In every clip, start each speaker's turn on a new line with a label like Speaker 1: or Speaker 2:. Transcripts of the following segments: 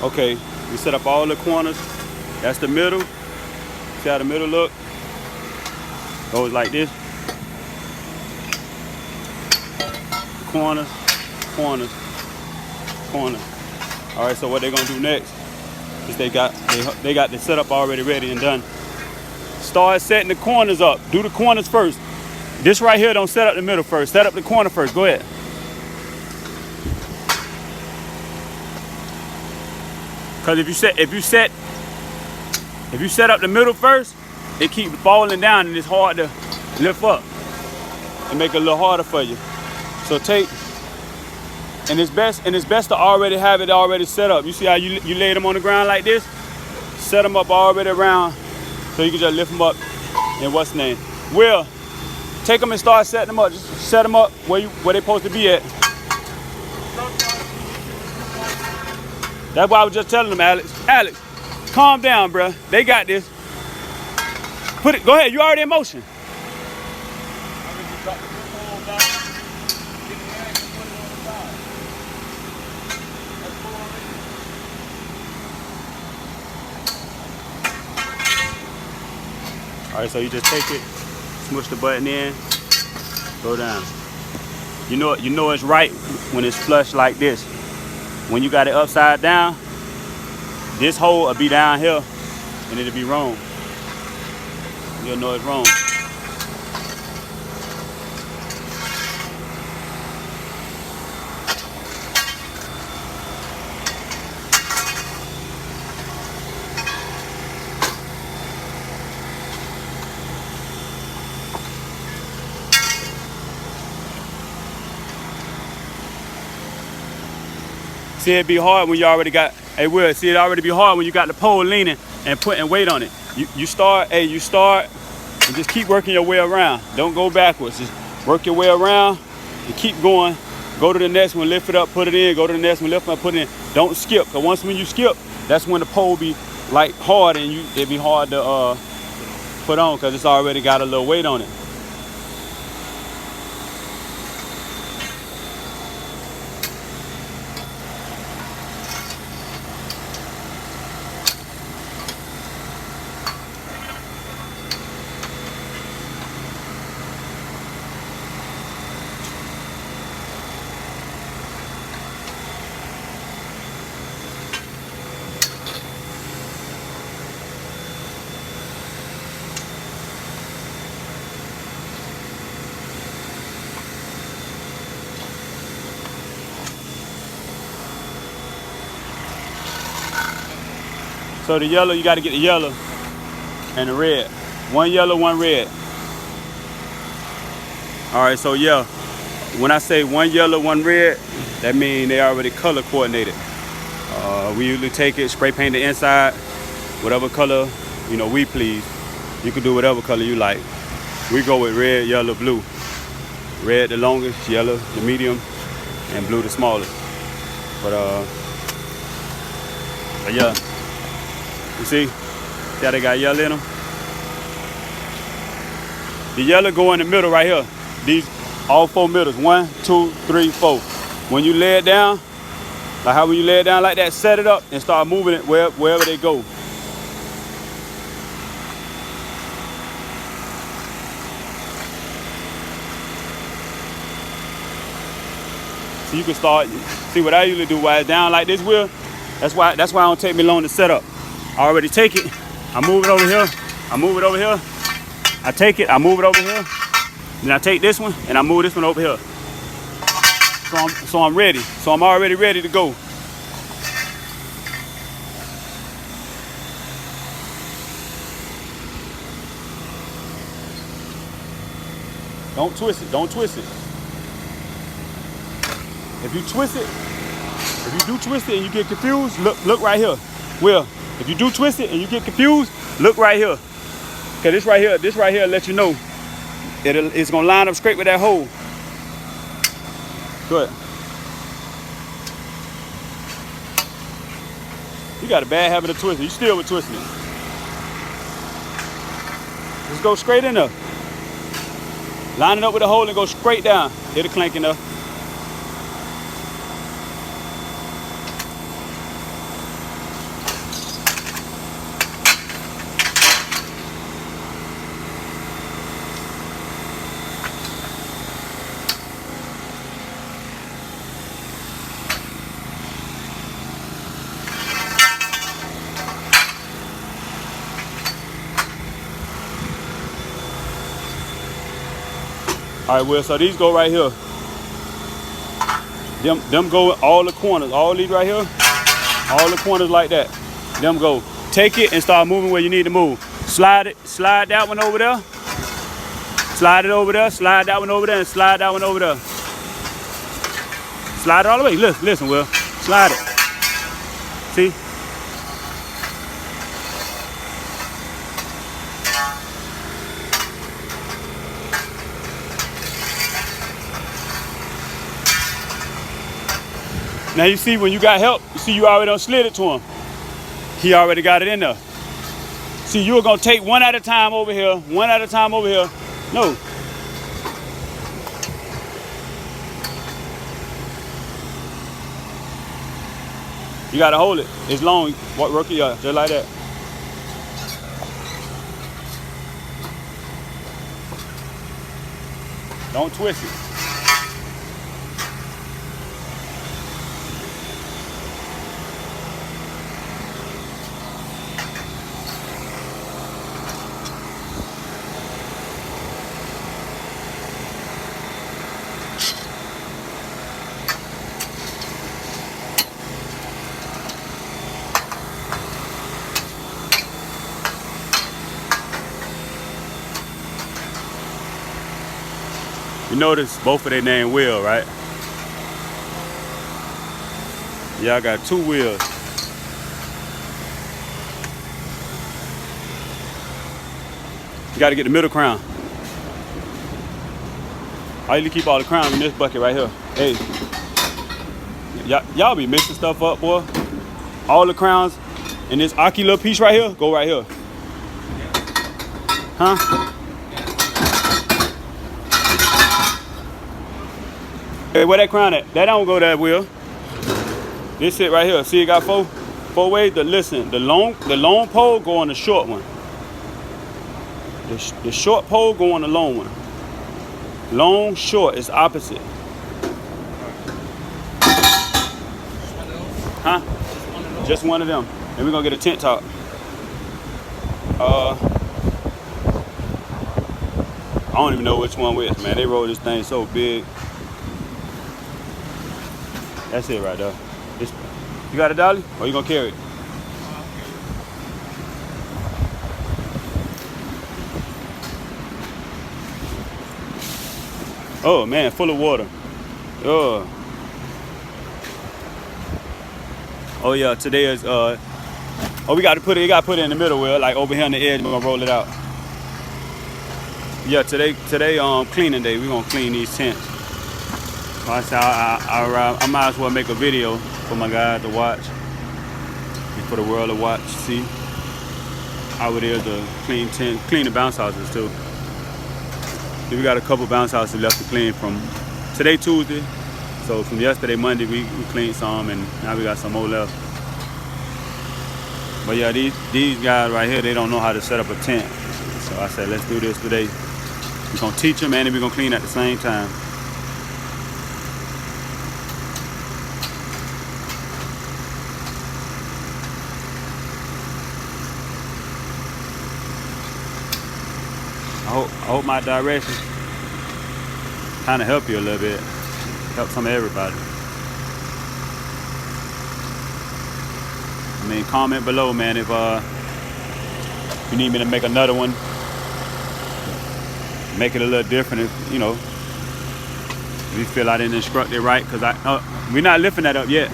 Speaker 1: Okay, we set up all the corners. That's the middle. See how the middle look? Goes like this. Corners, corners, corners. All right, so what they're gonna do next is they got the setup already ready and done. Start setting the corners up. Do the corners first. This right here, don't set up the middle first. Set up the corner first. Go ahead. Cause if you set up the middle first, it keeps falling down and it's hard to lift up and make it a little harder for you. So and it's best to already have it already set up. You see how you lay them on the ground like this? Set them up already around so you can just lift them up and what's the name? Will, take them and start setting them up. Just set them up where they're supposed to be at. That's why I was just telling them, Alex. Alex, calm down, bro. They got this. Go ahead. You already in motion. All right, so you just take it, smush the button in, go down. You know it's right when it's flush like this. When you got it upside down, this hole will be down here and it'll be wrong. You'll know it's wrong. See, it'd be hard when you already got, it already be hard when you got the pole leaning and putting weight on it. You start and just keep working your way around. Don't go backwards. Just work your way around and keep going. Go to the next one, lift it up, put it in. Go to the next one, lift it up, put it in. Don't skip, because when you skip, that's when the pole be like hard and it'd be hard to put on because it's already got a little weight on it. So the yellow, you got to get the yellow and the red. One yellow, one red. All right, so yeah, when I say one yellow, one red, that means they already color coordinated. We usually take it, spray paint the inside, whatever color, we please. You can do whatever color you like. We go with red, yellow, blue. Red the longest, yellow the medium, and blue the smallest. But yeah. You see how they got yellow in them? The yellow go in the middle right here. These, all four middles. 1, 2, 3, 4. When you lay it down, like how when you lay it down like that, set it up and start moving it wherever they go. So you can start, see what I usually do while it's down like this wheel. That's why it don't take me long to set up. I already take it, I move it over here, I move it over here, I take it, I move it over here, then I take this one and I move this one over here. So I'm ready, so I'm already ready to go. Don't twist it, don't twist it. If you do twist it and you get confused, look right here. Will. If you do twist it and you get confused, look right here. Cause this right here let you know it's gonna line up straight with that hole. Good. You got a bad habit of twisting. You still with twisting it. Just go straight in there. Line it up with the hole and go straight down. It'll clank enough. All right, well, so these go right here. Them go all the corners, all these right here, all the corners like that. Them go. Take it and start moving where you need to move. Slide that one over there. Slide it over there, slide that one over there, and slide that one over there. Slide it all the way. Listen, Will. Slide it. See? Now you see when you got help, you see you already done slid it to him. He already got it in there. See, you were gonna take one at a time over here, one at a time over here. No. You gotta hold it. It's long. Work it up, just like that. Don't twist it. You notice both of their name Will, right? Yeah, I got 2 wheels. You gotta get the middle crown. I usually keep all the crowns in this bucket right here. Hey, y'all be mixing stuff up, boy. All the crowns in this Aki little piece right here, go right here. Huh? Hey, where that crown at? That don't go that Will. This it right here. See, it got four ways. The long pole go on the short one. The short pole go on the long one. Long, short is opposite. Huh? Just one of them. And we're gonna get a tent top. I don't even know which one which, man. They rolled this thing so big. That's it right there. You got a dolly? Or you gonna carry it? Oh man, full of water. Oh yeah, today is we gotta put it in the middle, Will, like over here on the edge, we're gonna roll it out. Yeah, today cleaning day. We're gonna clean these tents. So I said I might as well make a video for my guys to watch, and for the world to watch, see how it is to clean tent, clean the bounce houses too. We got a couple bounce houses left to clean from today, Tuesday. So from yesterday, Monday, we cleaned some, and now we got some more left. But yeah, these guys right here, they don't know how to set up a tent. So I said, let's do this today. We're gonna teach them, and we're gonna clean at the same time. I hope my direction kind of help you a little bit, help some of everybody. I mean, comment below, man, if you need me to make another one, make it a little different, if, you know, if you feel I didn't instruct it right, because we're not lifting that up yet.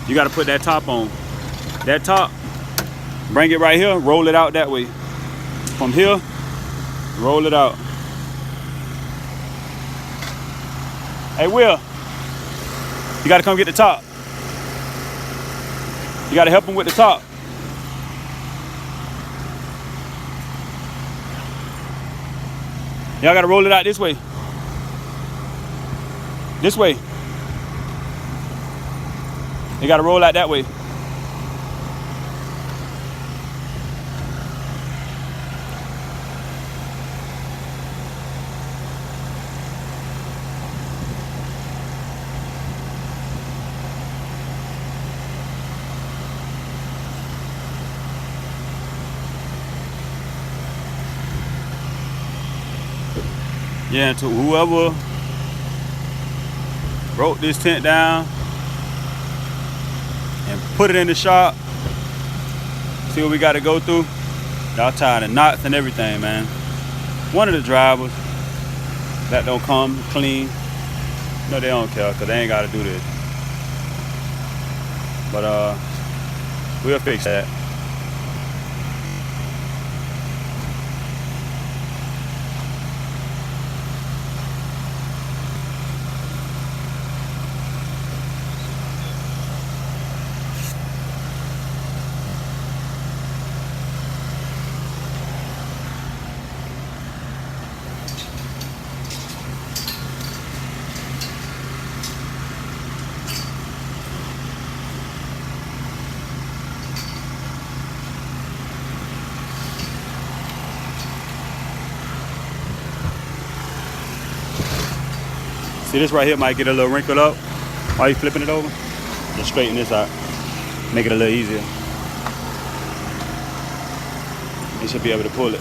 Speaker 1: You got to put that top on. That top, bring it right here, roll it out that way. From here, roll it out. Hey, Will, you got to come get the top. You got to help him with the top. Y'all got to roll it out this way. This way. You got to roll out that way. Yeah, to whoever wrote this tent down and put it in the shop. See what we got to go through. Y'all tired of knots and everything, man. One of the drivers that don't come clean, no, they don't care because they ain't got to do this. But we'll fix that. See, this right here might get a little wrinkled up while you flipping it over. Just straighten this out. Make it a little easier. You should be able to pull it.